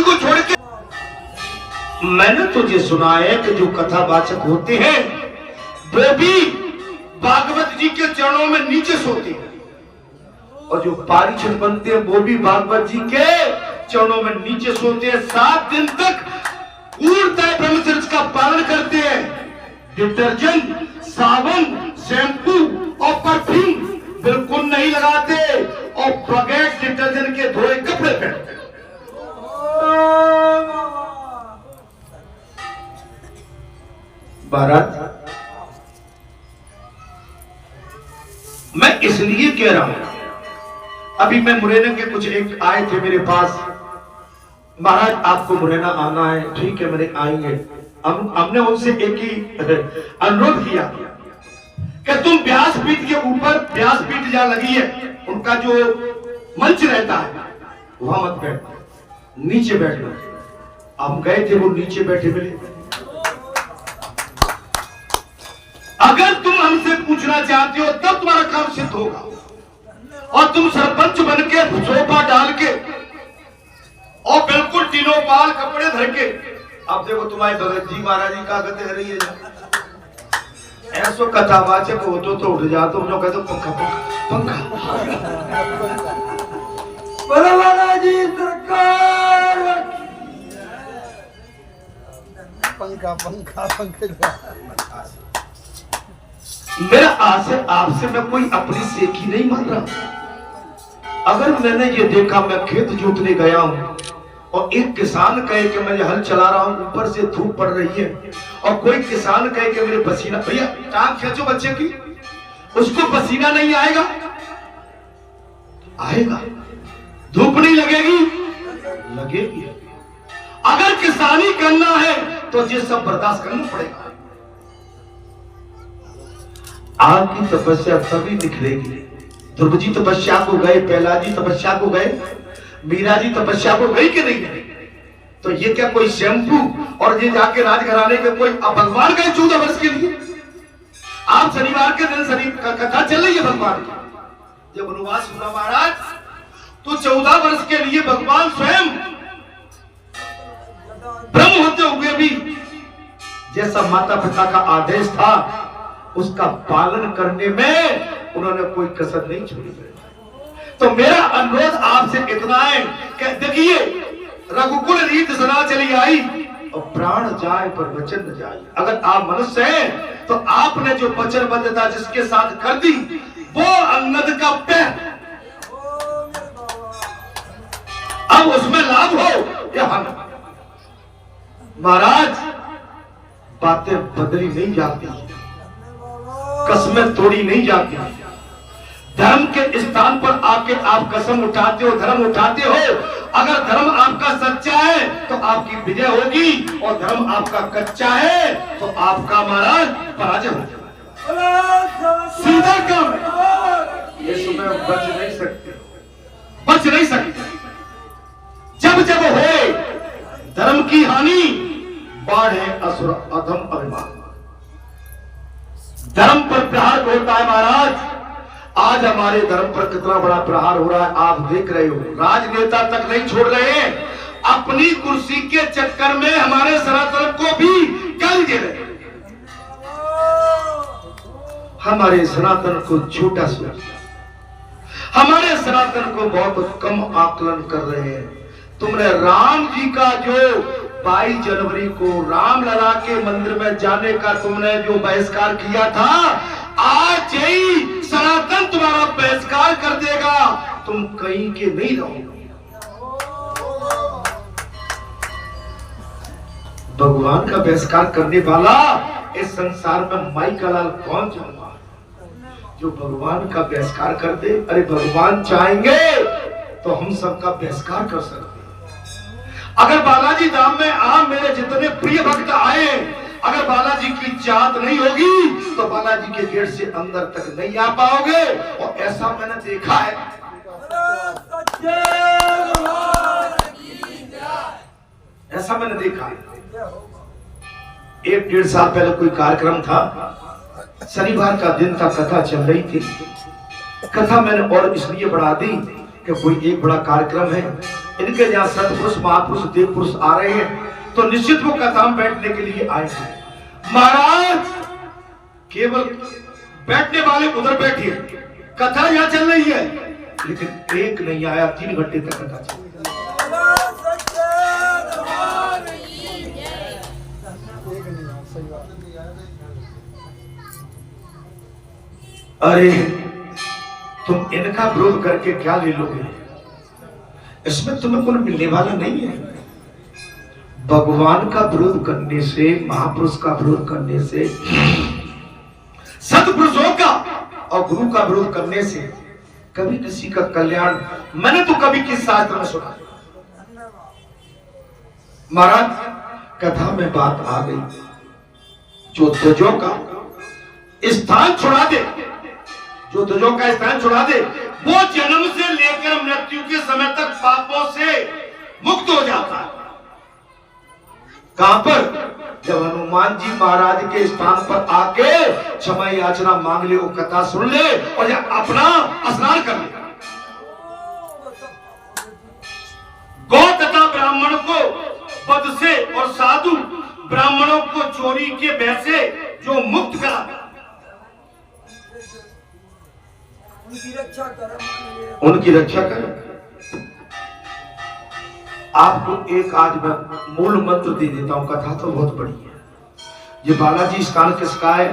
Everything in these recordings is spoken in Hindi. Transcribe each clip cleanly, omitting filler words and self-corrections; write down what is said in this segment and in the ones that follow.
को छोड़ के। मैंने तुझे सुना है कि जो कथावाचक होते हैं वो भी भागवत जी के चरणों में नीचे सोते हैं, और जो पारिषद बनते हैं वो भी भागवत जी के चरणों में नीचे सोते हैं। 7 दिन तक पूर्णतः ब्रह्मचर्य का पालन करते हैं। डिटर्जेंट, साबुन, शैम्पू और परफ्यूम बिल्कुल नहीं लगाते, और बगैर डिटर्जेंट के धोए कपड़े पहनते। भारत, मैं इसलिए कह रहा हूं, अभी मैं मुरैना के कुछ एक आए थे मेरे पास, महाराज आपको मुरैना आना है, ठीक है मैंने आएंगे। हमने उनसे एक ही अनुरोध किया कि तुम व्यासपीठ के ऊपर, व्यासपीठ जहां लगी है उनका जो मंच रहता है वहां मत बैठो, नीचे बैठना। हम गए थे, वो नीचे बैठे मिले। अगर तुम हमसे पूछना चाहते हो तब तुम्हारा काम सिद्ध होगा, और तुम सरपंच बन के सोफा डाल के और बिल्कुल तीनों बाल कपड़े धर के, अब देखो तुम्हारे भगत जी महाराज जी का गति रही है, ऐसो कथावाचक हो तो उठ जाते हो, कहते पंखा पंखा पंखा महाराज जी सरकार, पंखा पंखा पंखा। मेरा आशय आपसे मैं कोई अपनी सेखी नहीं मान रहा। अगर मैंने ये देखा, मैं खेत जोतने गया हूं और एक किसान कहे कि मैं हल चला रहा हूं, ऊपर से धूप पड़ रही है, और कोई किसान कहे कि मेरे पसीना, भैया टांग खींचो बच्चे की, उसको पसीना नहीं आएगा? आएगा। धूप नहीं लगेगी? लगेगी। अगर किसानी करना है तो ये सब बर्दाश्त करना पड़ेगा। आग की तपस्या तभी निकलेगी। ध्रुव जी तपस्या को गए, प्रहलाद जी तपस्या को गए, मीरा जी तपस्या को गई कि नहीं गई? तो ये क्या कोई शैम्पू और ये जाके राजघराने के कोई भगवान गए 14 वर्ष के लिए? आप शनिवार के दिन शनि का कथा चल रही है भगवान की, जब वनवास हुआ महाराज तो 14 वर्ष के लिए भगवान स्वयं ब्रह्म होते हुए भी जैसा माता पिता का आदेश था उसका पालन करने में उन्होंने कोई कसर नहीं छोड़ी। तो मेरा अनुरोध आपसे इतना है कि देखिए, रघुकुल रीत सदा चली आई और प्राण जाए पर वचन न जाए। अगर आप मनुष्य हैं तो आपने जो वचनबद्धता जिसके साथ कर दी वो अंगद का पैर, अब उसमें लाभ हो या हानि। महाराज, बातें बदली नहीं जाती, कसमें तोड़ी नहीं जाती। धर्म के स्थान पर आके आप कसम उठाते हो, धर्म उठाते हो। अगर धर्म आपका सच्चा है तो आपकी विजय होगी, और धर्म आपका कच्चा है तो आपका महाराज पराजय हो जाएगा। सीधा काम है, इसमें बच नहीं सकते, बच नहीं सकते। जब जब हो धर्म की हानि, बाढ़े असुर अधम अभिमान, धर्म पर प्रहार होता है। महाराज, आज हमारे धर्म पर कितना बड़ा प्रहार हो रहा है आप देख रहे हो। राजनेता तक नहीं छोड़ रहे हैं, अपनी कुर्सी के चक्कर में हमारे सनातन को भी गाली दे रहे हैं, हमारे सनातन को छोटा सोच, हमारे सनातन को बहुत कम आकलन कर रहे हैं। तुमने राम जी का जो 22 जनवरी को रामलला के मंदिर में जाने का तुमने जो बहिष्कार किया था, आज ही सनातन तुम्हारा बहिष्कार कर देगा, तुम कहीं के नहीं रहोगे। भगवान का बहिष्कार करने वाला इस संसार में माई का लाल कौन चाहता है जो भगवान का बहिष्कार कर दे? अरे भगवान चाहेंगे तो हम सबका बहिष्कार कर सकते हैं। अगर बालाजी धाम में आप मेरे जितने प्रिय भक्त आए, अगर बालाजी की चाहत नहीं होगी तो बालाजी के गेट से अंदर तक नहीं आ पाओगे, और ऐसा मैंने देखा है। ऐसा मैंने देखा है। 1-1.5 साल पहले कोई कार्यक्रम था, शनिवार का दिन था, कथा चल रही थी। कथा मैंने और इसलिए बढ़ा दी कि कोई एक बड़ा कार्यक्रम है, इनके जहाँ सतपुरुष महापुरुष देव पुरुष आ रहे हैं तो निश्चित वो कथा में बैठने के लिए आए हैं। महाराज केवल बैठने वाले उधर बैठिए, कथा यहाँ चल रही है, लेकिन एक नहीं आया, 3 घंटे तक कथा चल रही है। अरे तुम इनका विरोध करके क्या ले लोगे? इसमें तुम्हें कोई मिलने वाला नहीं है। भगवान का विरोध करने से, महापुरुष का विरोध करने से, सतपुरुषों का और गुरु का विरोध करने से कभी किसी का कल्याण, मैंने तो कभी किस शास्त्र में सुना। महाराज कथा में बात आ गई, जो ध्वजों का स्थान छुड़ा दे, जो ध्वजों का स्थान छुड़ा दे, वो जन्म से लेकर मृत्यु के समय तक पापों से मुक्त हो जाता है। कहां पर? जब हनुमान जी महाराज के स्थान पर आके क्षमा याचना मांग ले, वो कथा सुन ले और अपना स्नान कर ले। गौ तथा ब्राह्मण को पद से और साधु ब्राह्मणों को चोरी के भय से जो मुक्त करा, उनकी रक्षा कर। आपको एक आज मैं मूल मंत्र दे देता हूं, कथा तो बहुत बड़ी है। ये बालाजी स्थान किसका है?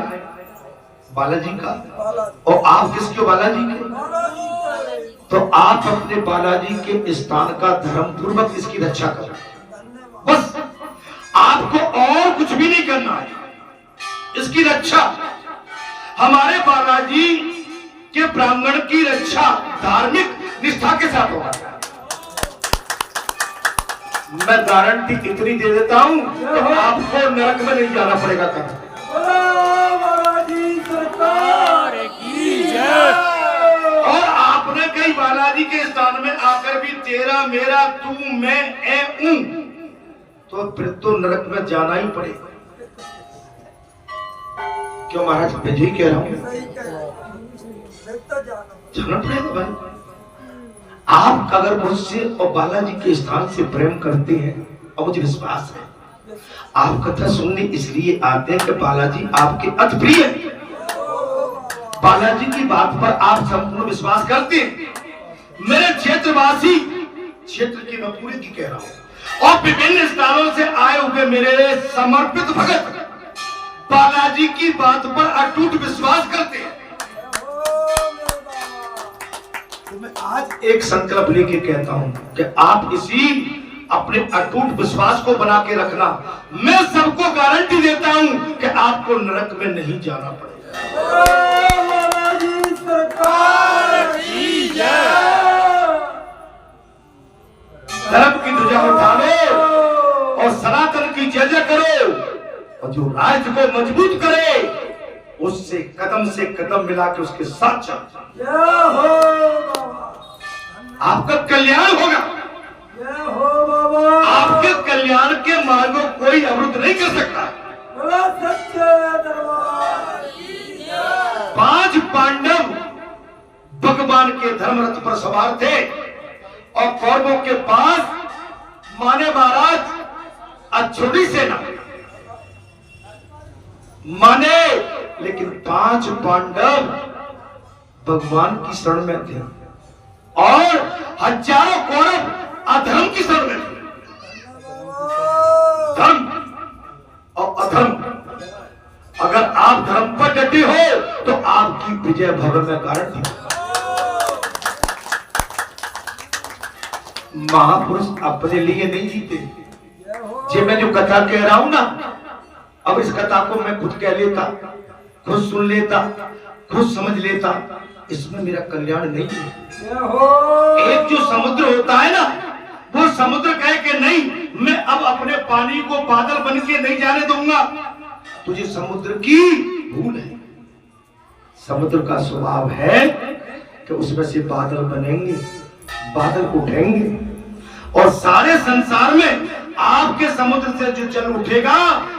बालाजी का। और आप किसके? बालाजी के। तो आप अपने बालाजी के स्थान का धर्म पूर्वक इसकी रक्षा करें, बस आपको और कुछ भी नहीं करना है। इसकी रक्षा हमारे बालाजी के ब्राह्मण की रक्षा धार्मिक निष्ठा के साथ होगा। मैं गारंटी इतनी दे देता हूं कि आपको नरक में नहीं जाना पड़ेगा। और आपने कई बालाजी के स्थान में आकर भी तेरा मेरा तू मैं ए ऊं, तो फिर तो नरक में जाना ही पड़ेगा। क्यों महाराज? मैं जी कह रहा हूं, जाना पड़ेगा भाई। आप अगर मुझसे और बालाजी के स्थान से प्रेम करते हैं, और मुझे विश्वास है आप कथा सुनने इसलिए आते हैं कि बालाजी आपके अति प्रिय है, बालाजी की बात पर आप संपूर्ण विश्वास करते हैं। मेरे क्षेत्रवासी, क्षेत्र की मैं पूरी की कह रहा हूं, और विभिन्न स्थानों से आए हुए मेरे समर्पित भगत बालाजी की बात पर अटूट विश्वास करते हैं। तो मैं आज एक संकल्प लेके कहता हूं कि आप इसी अपने अटूट विश्वास को बना के रखना। मैं सबको गारंटी देता हूं कि आपको नरक में नहीं जाना पड़ेगा। धर्म की ध्वजा उठा लो और सनातन की जय जय करो, और जो राज्य को मजबूत करे उससे कदम से कदम मिला के उसके साथ चल, आपका कल्याण होगा। आपके कल्याण के मार्ग को कोई अवरुद्ध नहीं कर सकता। 5 पांडव भगवान के धर्म रथ पर सवार थे और कौरवों के पास माने महाराज छोटी सेना माने, लेकिन 5 पांडव भगवान की शरण में थे और हजारों कौरव अधर्म की शरण में थे। धर्म और अधर्म, अगर आप धर्म पर डटे हो तो आपकी विजय भवन में गारंटी। महापुरुष अपने लिए नहीं जीते। जे मैं जो कथा कह रहा हूं ना, अब इस कथा को मैं खुद कह लेता, खुद सुन लेता, खुद समझ लेता, इसमें मेरा कल्याण नहीं है। एक जो समुद्र होता है ना, वो समुद्र कहे कि नहीं, मैं अब अपने पानी को बादल बन के नहीं जाने दूंगा, तुझे समुद्र की भूल है। समुद्र का स्वभाव है कि उसमें से बादल बनेंगे, बादल उठेंगे, और सारे संसार में आपके समुद्र से जो जल उठेगा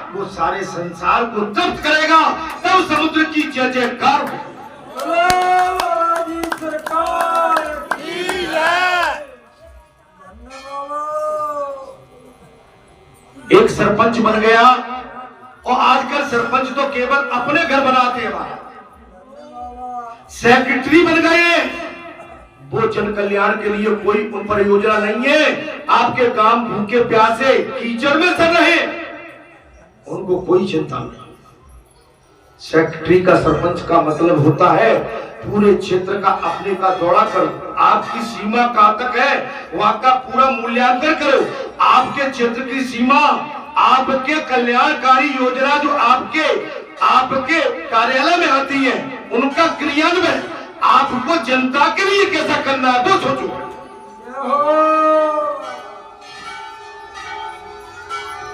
वो सारे संसार को तृप्त करेगा, तब समुद्र की जय जयकार हो। एक सरपंच बन गया और आजकल सरपंच तो केवल अपने घर बनाते हैं। सेक्रेटरी बन गए, वो जन कल्याण के लिए कोई उन पर योजना नहीं है। आपके काम भूखे प्यासे कीचड़ में सड़ रहे, उनको कोई चिंता नहीं। सेक्रेटरी का सरपंच का मतलब होता है पूरे क्षेत्र का अपने का दौरा करो, आपकी सीमा कहां तक है वहां का पूरा मूल्यांकन करो, आपके क्षेत्र की सीमा, आपके कल्याणकारी योजना जो आपके कार्यालय में आती है उनका क्रियान्वयन आपको जनता के लिए कैसा करना है वो सोचो।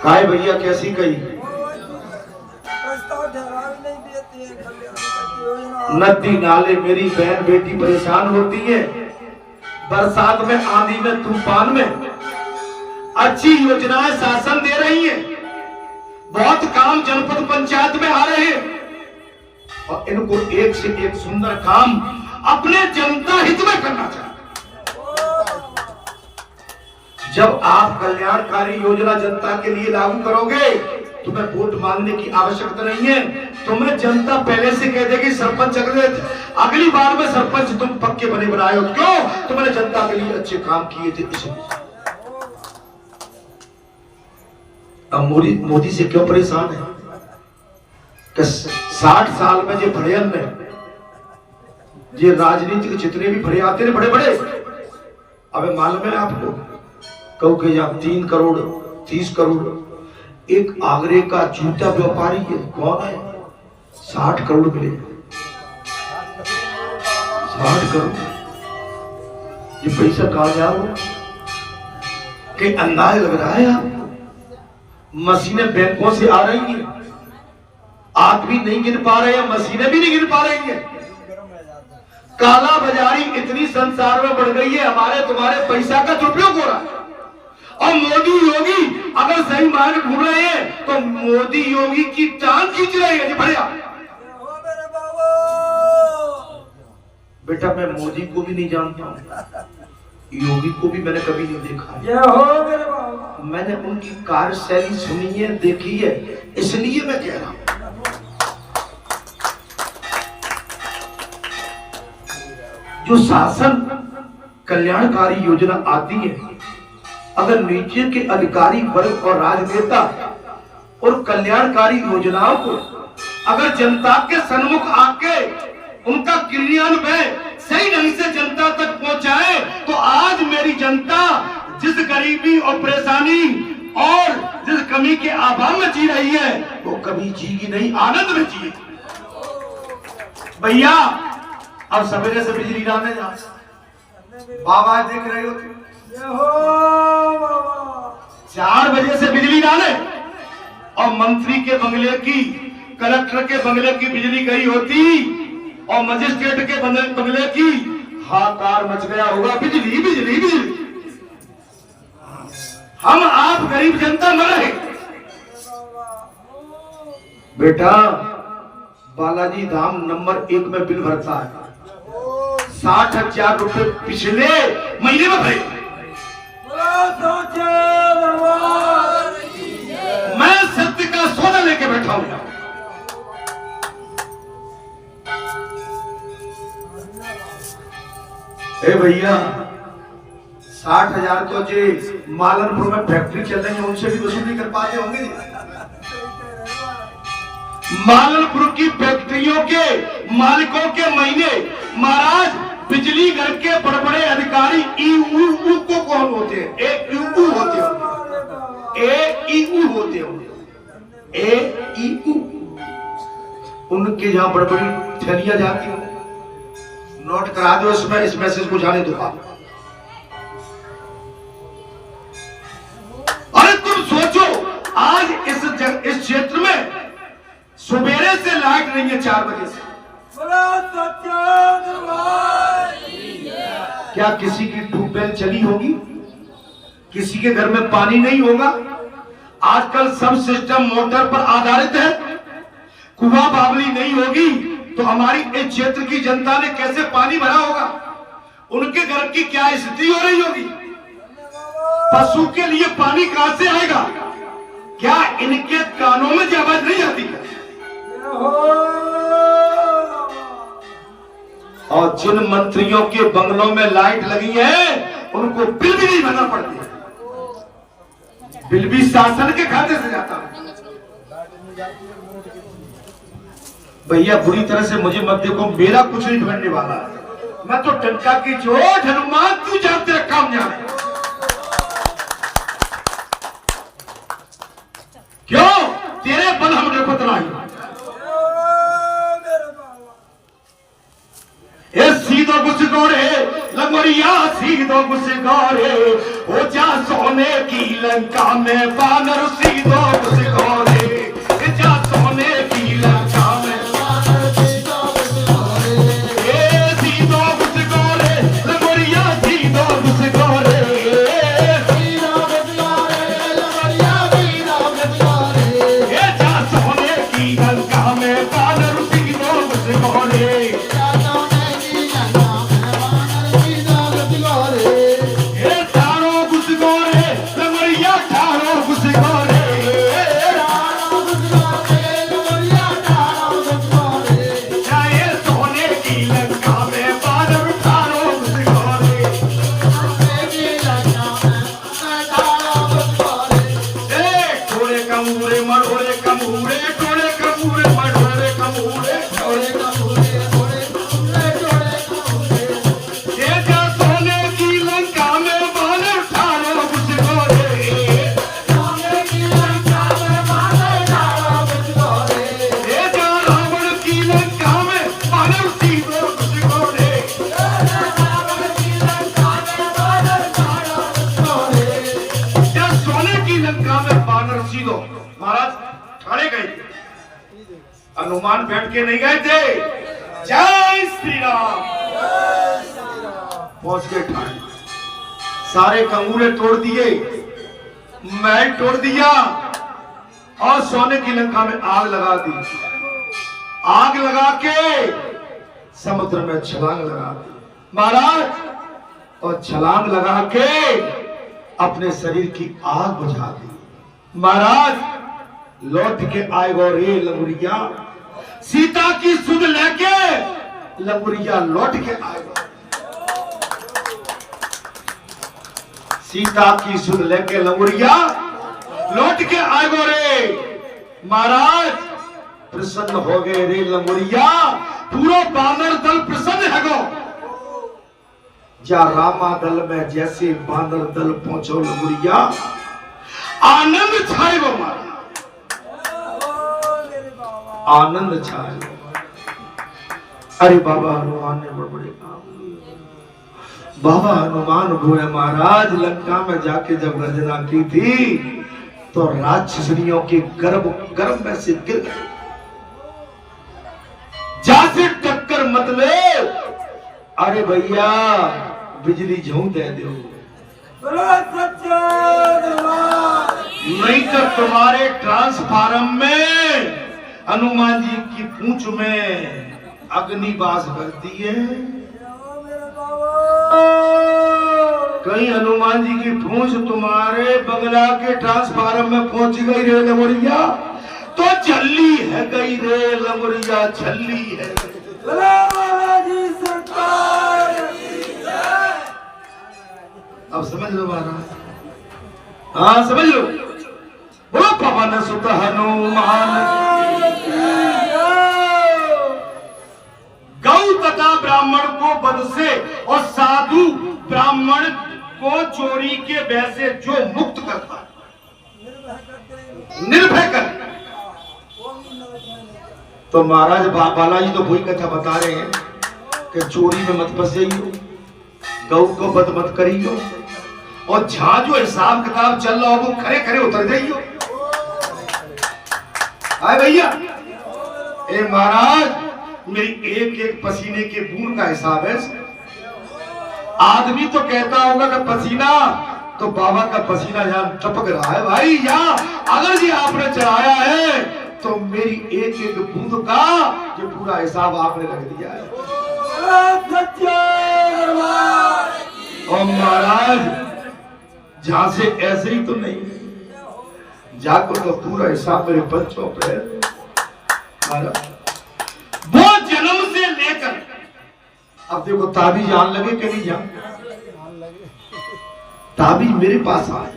काय भैया कैसी कही? नदी नाले मेरी बहन बेटी परेशान होती है, बरसात में, आंधी में, तूफान में। अच्छी योजनाएं शासन दे रही है, बहुत काम जनपद पंचायत में आ रहे हैं और इनको एक से एक सुंदर काम अपने जनता हित में करना चाहिए। जब आप कल्याणकारी योजना जनता के लिए लागू करोगे तुम्हें वोट मांगने की आवश्यकता नहीं है। तुम्हें जनता पहले से कह देगी सरपंच अगली बार में सरपंच तुम पक्के बने बनाए हो, क्यों? तुमने जनता के लिए अच्छे काम किए थे इसलिए। अब मोदी से क्यों परेशान है कि 60 साल में जो भड़ियन में ये राजनीतिक जितने भी भड़े आते हैं बड़े बड़े, अब मालूम है आपको कहूँ कि यहाँ 3 करोड़ 30 करोड़ एक आगरे का जूता व्यापारी है, कौन है? 60 करोड़ मिले, 60 करोड़। ये पैसा कहां जा रहा है? कहीं अंदाज लग रहा है आपको? मशीनें बैंकों से आ रही हैं, आदमी नहीं गिन पा रहे हैं, मशीनें भी नहीं गिन पा रही हैं। काला बाजारी इतनी संसार में बढ़ गई है, हमारे तुम्हारे पैसा का दुरुपयोग हो रहा है। और मोदी योगी अगर सही मार्ग ढूंढ रहे हैं तो मोदी योगी की टांग खींच रहे हैं। बढ़िया बेटा, मैं मोदी को भी नहीं जानता हूं, योगी को भी मैंने कभी नहीं देखा। मैंने उनकी कार्यशैली सुनी है, देखी है, इसलिए मैं कह रहा हूं। जो शासन कल्याणकारी योजना आती है, अगर नीचे के अधिकारी वर्ग और राजनेता और कल्याणकारी योजनाओं को अगर जनता के सन्मुख आके उनका क्रियान्वयन सही ढंग से जनता तक पहुंचाए तो आज मेरी जनता जिस गरीबी और परेशानी और जिस कमी के अभाव में जी रही है वो कभी जीगी नहीं, आनंद में जिएगी। भैया अब सवेरे से बिजली लाने जा, बाबा देख रहे हो 4 बजे से बिजली डाले और मंत्री के बंगले की, कलेक्टर के बंगले की बिजली गई होती और मजिस्ट्रेट के बंगले की हाहाकार मच गया होगा, बिजली बिजली बिजली। हम आप गरीब जनता न रहे। बेटा बालाजी धाम नंबर 1 में बिल भरता है, 60,000 रुपए पिछले महीने में भरे। मैं सत्य का सौदा लेके बैठा हूं। ए भैया 60,000 तो जे मालनपुर में फैक्ट्री चल रही है उनसे भी वसूल नहीं कर पाते होंगे। मालनपुर की फैक्ट्रियों के मालिकों के महीने महाराज बिजली घर के बड़े बड़े अधिकारी ईऊ को कौन होते हैं? एईऊ होते हैं, एईऊ होते हैं, एईऊ। उनके जहां बड़ी बड़ी थैलियां जाती हो, नोट करा दो इसमें, इस मैसेज को जाने दो। अरे तुम सोचो आज इस क्षेत्र में सवेरे से लाइट नहीं है, 4 बजे से। क्या किसी की ट्यूबवेल चली होगी? किसी के घर में पानी नहीं होगा? आजकल सब सिस्टम मोटर पर आधारित है। कुआं बावली नहीं होगी तो हमारी इस क्षेत्र की जनता ने कैसे पानी भरा होगा? उनके घर की क्या स्थिति हो रही होगी? पशु के लिए पानी कहां से आएगा? कानों में ये आवाज नहीं आती है? और जिन मंत्रियों के बंगलों में लाइट लगी है उनको बिल भी नहीं भरना पड़ती है, बिल भी शासन के खाते से जाता है। भैया बुरी तरह से मुझे मत देखो, मेरा कुछ नहीं बिगड़ने वाला है। मैं तो टंका की चोट हनुमान तू जब तेरा काम जाने। क्यों तेरे बल हमने बतलाई सीधो घुसगोरे लंगोरिया सीधो घुसगोरे हो जा सोने की लंका में बानर सीधो घुसगोरे जा सोने की लंका में बानर सीधो घुसगोरे सीधो घुसगोरे लंगोरिया सीधो घुसगोरे सीधो घुसगोरे लंगोरिया सीधो घुसगोरे जा सोने की लंका में बानर सीधो घुसगोरे हनुमान बैठ के नहीं गए थे। जय श्री राम पहुंच के ठाणे सारे कंगूरे तोड़ दिए, महल तोड़ दिया और सोने की लंका में आग लगा दी। आग लगा के समुद्र में छलांग लगा दी महाराज, और छलांग लगा के अपने शरीर की आग बुझा दी महाराज। लौट के आए गो रे लंगुरिया, सीता की सुध लेके लंगुरिया लौट के आएगा। सीता की सुध लेके लंगुरिया लौट के आएगो रे महाराज। प्रसन्न हो गए रे लंगुरिया, पूरा बानर दल प्रसन्न है गो। जा रामा दल में जैसे बानर दल पहुंचो लंगुरिया, आनंद छाए गो महाराज, आनंद छाए। अरे बाबा हनुमान ने बड़े काम, बाबा हनुमान हुए महाराज लंका में जाके जब गर्जना की थी तो राक्षसनियों के गर्भ में से गिर गए। जैसे टक्कर मत ले, अरे भैया बिजली झोंक दे दो, नहीं तो तुम्हारे ट्रांसफार्म में हनुमान जी की पूंछ में अग्निबास करती है। कहीं हनुमान जी की पूंछ तुम्हारे बंगला के ट्रांसफार्म में पहुंच गई रे लंगोरिया तो छल्ली है गई रे लंगोरिया, छल्ली है। अब समझ लो महाराज, हाँ समझ लो। बोलो पवन सुत हनुमान, गौ तथा ब्राह्मण को वध से और साधु ब्राह्मण को चोरी के भय से जो मुक्त करता निर्भय कर। तो महाराज बालाजी तो वही कथा बता रहे हैं कि चोरी में मत फंस जाइयो, गौ को वध मत करियो, और जहां जो हिसाब किताब चल रहा हो वो खरे खरे उतर जाइयो। आए भैया, ए महाराज मेरी एक एक पसीने के बूंद का हिसाब है। आदमी तो कहता होगा कि पसीना, तो बाबा का पसीना यहां टपक रहा है भाई, यहां अगर ये आपने चढ़ाया है तो मेरी एक एक बूंद का ये पूरा हिसाब आपने रख दिया है। और महाराज जहां से ऐसे ही तो नहीं, जाकर तो पूरा हिसाब मेरे बच्चों पे महाराज। वो जन्म से लेकर अब देखो ताबीज जान लगे कि नहीं जान, ताबीज मेरे पास आए।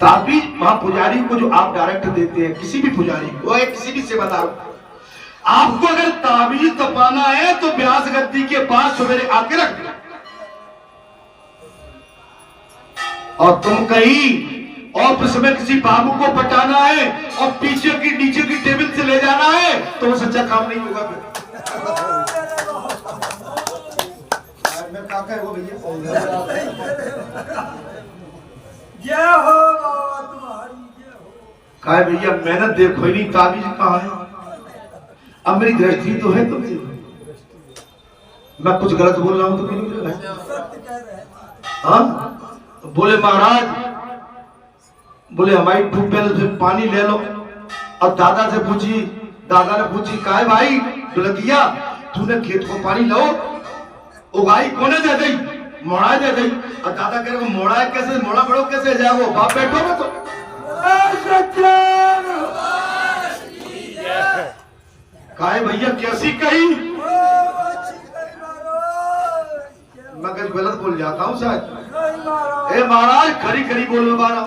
ताबीज वहां पुजारी को जो आप डायरेक्ट देते हैं, किसी भी पुजारी को या किसी भी सेवादार को, आपको अगर ताबीज तपाना है तो व्यास गद्दी के पास सवेरे आके रख देना। और तुम कहीं ऑफिस में किसी बाबू को पटाना है और पीछे की नीचे की टेबल से ले जाना है तो वो सच्चा काम नहीं होगा। फिर मैं काका है वो भैया, जय हो बाबा तुम्हारी जय हो। कहा भैया मेहनत देखो ही नहीं, ताबीज कहाँ है। अब मेरी दृष्टि तो है तुमसे, मैं कुछ गलत बोल रहा हूं तो नहीं। सत्य कह रहे हैं। हाँ बोले महाराज, बोले हमारी ट्यूबवेल से पानी ले लो। और दादा से पूछी, दादा ने पूछी काहे भाई दुलकिया तूने खेत को पानी लो, उगाई कोने दे दी, मोड़ा दे दी। और दादा कह रहे मोड़ा है कैसे, मोड़ा बड़ो कैसे जाओ, बाप बैठो मैं तो। काहे भैया कैसी कही, मैं कुछ गलत बोल जाता हूँ शायद। ए महाराज खरी खरी बोलो बारा,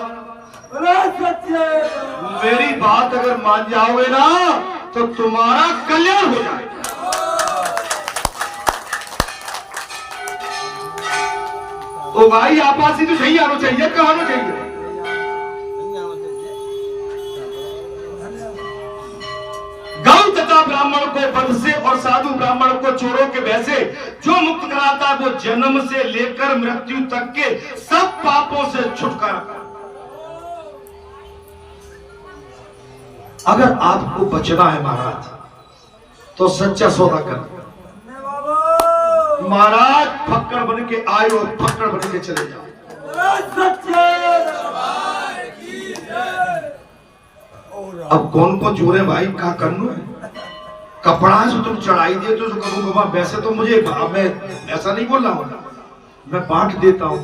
मेरी बात अगर मान जाओगे ना तो तुम्हारा कल्याण हो जाएगा। ओ भाई आपासी तो सही आना चाहिए, कहाँ आना चाहिए। गौ तथा ब्राह्मण को वध से और साधु ब्राह्मण को चोरों के भय से जो मुक्त कराता है वो जन्म से लेकर मृत्यु तक के सब पापों से छुटकारा। अगर आपको बचना है महाराज तो सच्चा सौदा कर। महाराज फक्कड़ बन के आए और फक्कड़ बन के चले जाओ। अब कौन कौन चोरे भाई, क्या करना है। कपड़ा से तुम चढ़ाई दे तो कबू कबा, वैसे तो मुझे मैं ऐसा नहीं बोल रहा हूं, मैं बांट देता हूं।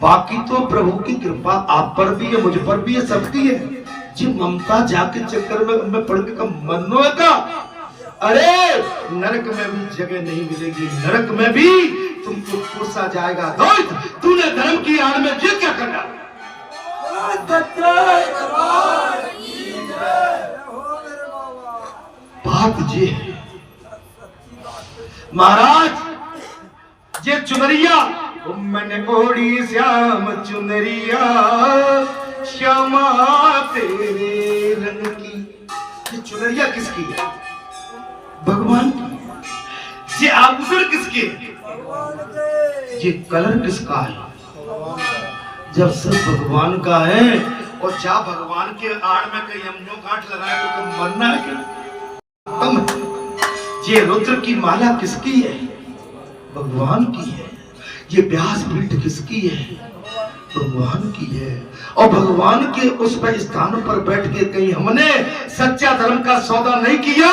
बाकी तो प्रभु की कृपा आप पर भी है, मुझ पर भी है, सबकी है। जी ममता जाके चक्कर में पड़ के मनो का, अरे नरक में भी जगह नहीं मिलेगी, नरक में भी तुमको कोसा जाएगा। तूने धर्म की आड़ में ये क्या करना। बात ये है महाराज, ये चुनरिया मैंने ओढ़ी श्याम चुनरिया, श्यामा तेरे रंग की। ये चुनरिया किसकी है, भगवान की। ये आभूषण किसके, ये कलर किसका है, जब सब भगवान का है। और जा भगवान के आड़ में कहीं हमने गांठ लगाए तो तुम मरना है क्या। तुम ये रुद्र की माला किसकी है, भगवान की है। ये व्यास पीठ किसकी है, भगवान की है। और भगवान के उस पर स्थान पर बैठ के कहीं हमने सच्चा धर्म का सौदा नहीं किया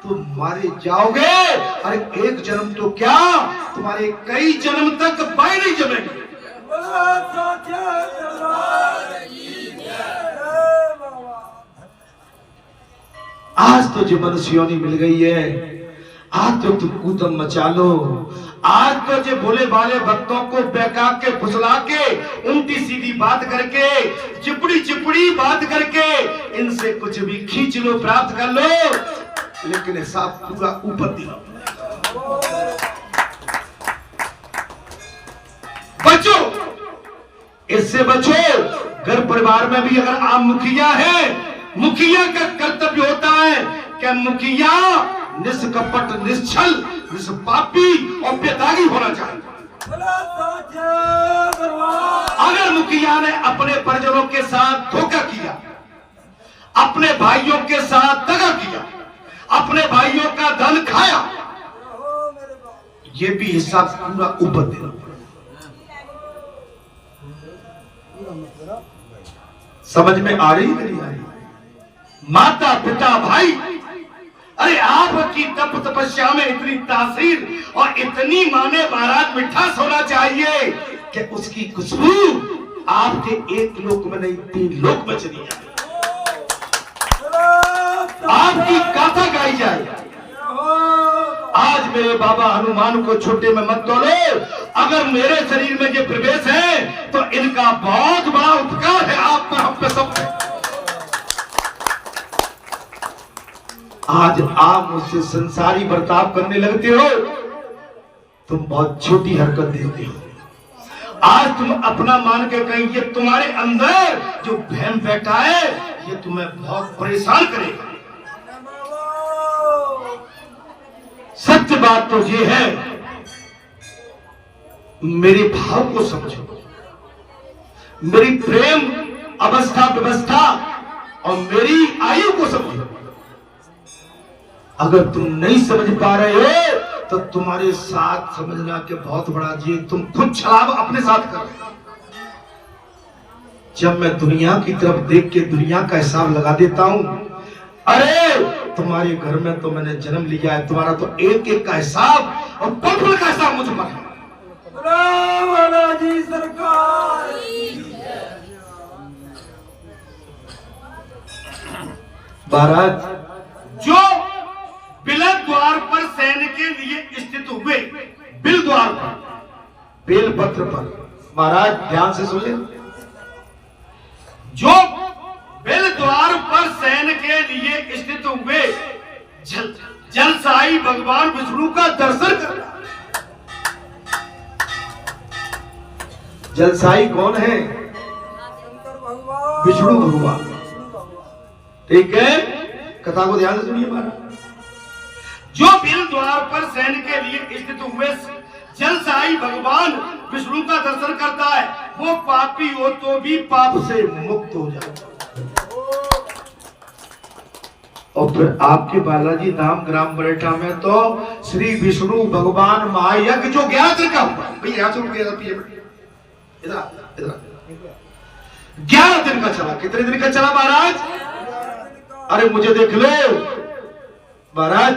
तो मारे जाओगे। अरे एक जन्म तो क्या, तुम्हारे कई जन्म तक बाय नहीं जमेंगे। आज तो जो मनुष्यों मिल गई है, आज तो तुम कूदम मचा लो। आज तो जो भोले भाले भक्तों को बहका के फुसला के उल्टी सीधी बात करके चिपड़ी चिपड़ी बात करके इनसे कुछ भी खींच लो, प्राप्त कर लो, लेकिन हिसाब पूरा ऊपर दिला। बचो, इससे बचो। घर परिवार में भी अगर आप मुखिया है, मुखिया का कर्तव्य होता है कि मुखिया निष्कपट, निश्चल, निष्पापी और बेदागी होना चाहिए। अगर मुखिया ने अपने परिजनों के साथ धोखा किया, अपने भाइयों के साथ दगा किया, अपने भाइयों का धन खाया, ये भी हिसाब पूरा ऊपर देना। समझ में आ रही नहीं आ रही। माता पिता भाई, अरे आपकी तप तपस्या में इतनी तासीर और इतनी माने बारात मिठास होना चाहिए कि उसकी खुशबू आपके एक लोक में नहीं 3 लोक में चली जाए, आपकी गाथा गाई जाए। आज मेरे बाबा हनुमान को छोटे में मत तोलो। अगर मेरे शरीर में ये प्रवेश है तो इनका बहुत बड़ा उपकार है आप पर, हम पे, सब पे। आज आप मुझसे संसारी बर्ताव करने लगते हो, तुम बहुत छोटी हरकत देते हो। आज तुम अपना मान के कहीं ये तुम्हारे अंदर जो वहम बैठा है ये तुम्हें बहुत परेशान करेगा। सत्य बात तो ये है, मेरे भाव को समझो, मेरी प्रेम अवस्था व्यवस्था और मेरी आयु को समझो। अगर तुम नहीं समझ पा रहे हो तो तुम्हारे साथ समझना के बहुत बड़ा जी, तुम खुद छलावा अपने साथ कर रहे हो। जब मैं दुनिया की तरफ देख के दुनिया का हिसाब लगा देता हूं, अरे तुम्हारे घर में तो मैंने जन्म लिया है, तुम्हारा तो एक एक का हिसाब और पल का हिसाब मुझ पर है। जी सरकार महाराज, जो बिल द्वार पर सैन्य के लिए स्थित हुए, बिल द्वार पर, बेल पत्र पर, महाराज ध्यान से सुने, जो बिल द्वार पर सैन्य के लिए स्थित हुए जलसाई भगवान विष्णु का दर्शन कर। जलसाई कौन है? विष्णु भगवान। ठीक है, कथा को ध्यान से सुनिए महाराज। जो बिल द्वार पर सैन्य के लिए स्थित हुए जलसाई भगवान विष्णु का दर्शन करता है, वो पापी हो तो भी पाप से मुक्त हो जाता है। और फिर आपके बालाजी धाम ग्राम बरेठा में तो श्री विष्णु भगवान महायज्ञ जो 11 दिन का हुआ, भैया 11 दिन का चला। कितने दिन का चला महाराज? अरे मुझे देख लो महाराज,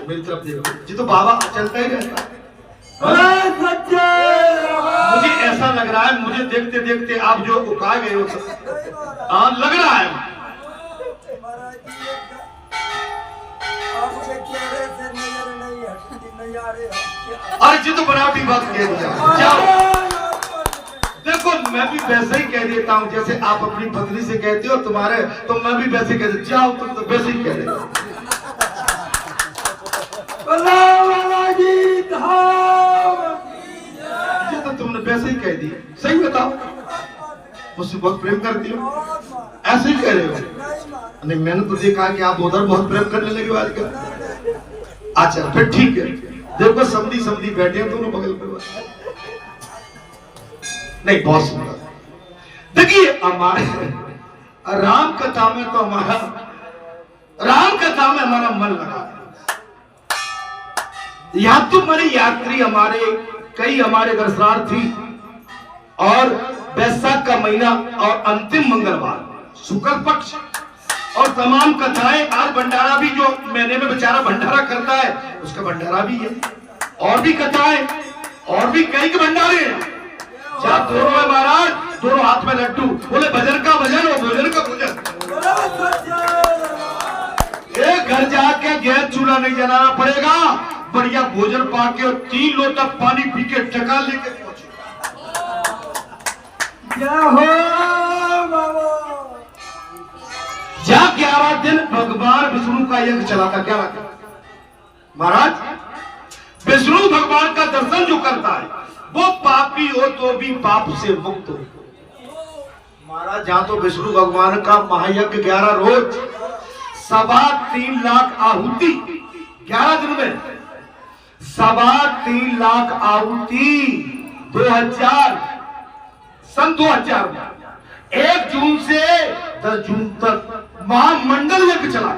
मेरी तरफ देखो जी, तो बाबा चलता ही रहता है। मुझे ऐसा लग रहा है, मुझे देखते देखते आप जो उका गए हो लग रहा है। अरे जी तो बनावटी बात कह दिया। जाओ देखो, मैं भी वैसे ही कह देता हूँ जैसे आप अपनी पत्नी से कहते हो तुम्हारे, तो मैं भी वैसे कह देता। जाओ तुम तो वैसे ही कह रहे हो। जी तो तुमने वैसे ही कह दी, सही बताओ, मुझसे बहुत प्रेम करती हो, ऐसे ही कह रहे हो। नहीं, मैंने तो देखा कि आप उधर बहुत प्रेम करने लगे हो आजकल। अच्छा फिर ठीक है, देखो समधी समधी बैठे हैं दोनों बगल पे। नहीं, बहुत सुंदर। देखिए हमारे राम कथा में तो राम कथा में हमारा मन लगा। यहाँ तो हमारी यात्री हमारे कई हमारे दर्शनार्थी, और वैशाख का महीना और अंतिम मंगलवार शुक्ल पक्ष और तमाम कथाएं, आज भंडारा भी जो महीने में बेचारा भंडारा करता है उसका भंडारा भी है, और भी कथाएं और भी कई के भंडारे हैं। जहाँ दोनों में महाराज, दोनों हाथ में लड्डू, बोले भजन का भजन और भोजन का भोजन। एक घर जाके गैस चूल्हा नहीं जलाना पड़ेगा, बढ़िया भोजन पाके और 3 लोटा पानी पी के टका लेके पहुंचे। जहाँ 11 दिन भगवान विष्णु का यज्ञ चला था। 11 दिन महाराज विष्णु भगवान का दर्शन जो करता है वो पापी हो तो भी पाप से मुक्त हो। महाराज जहां तो विष्णु भगवान का महायज्ञ 11 रोज 3.25 लाख आहुति, 11 दिन में 3.25 लाख आहुति, 2000 में 1 जून से 10 जून तक महामंडल यज्ञ चला।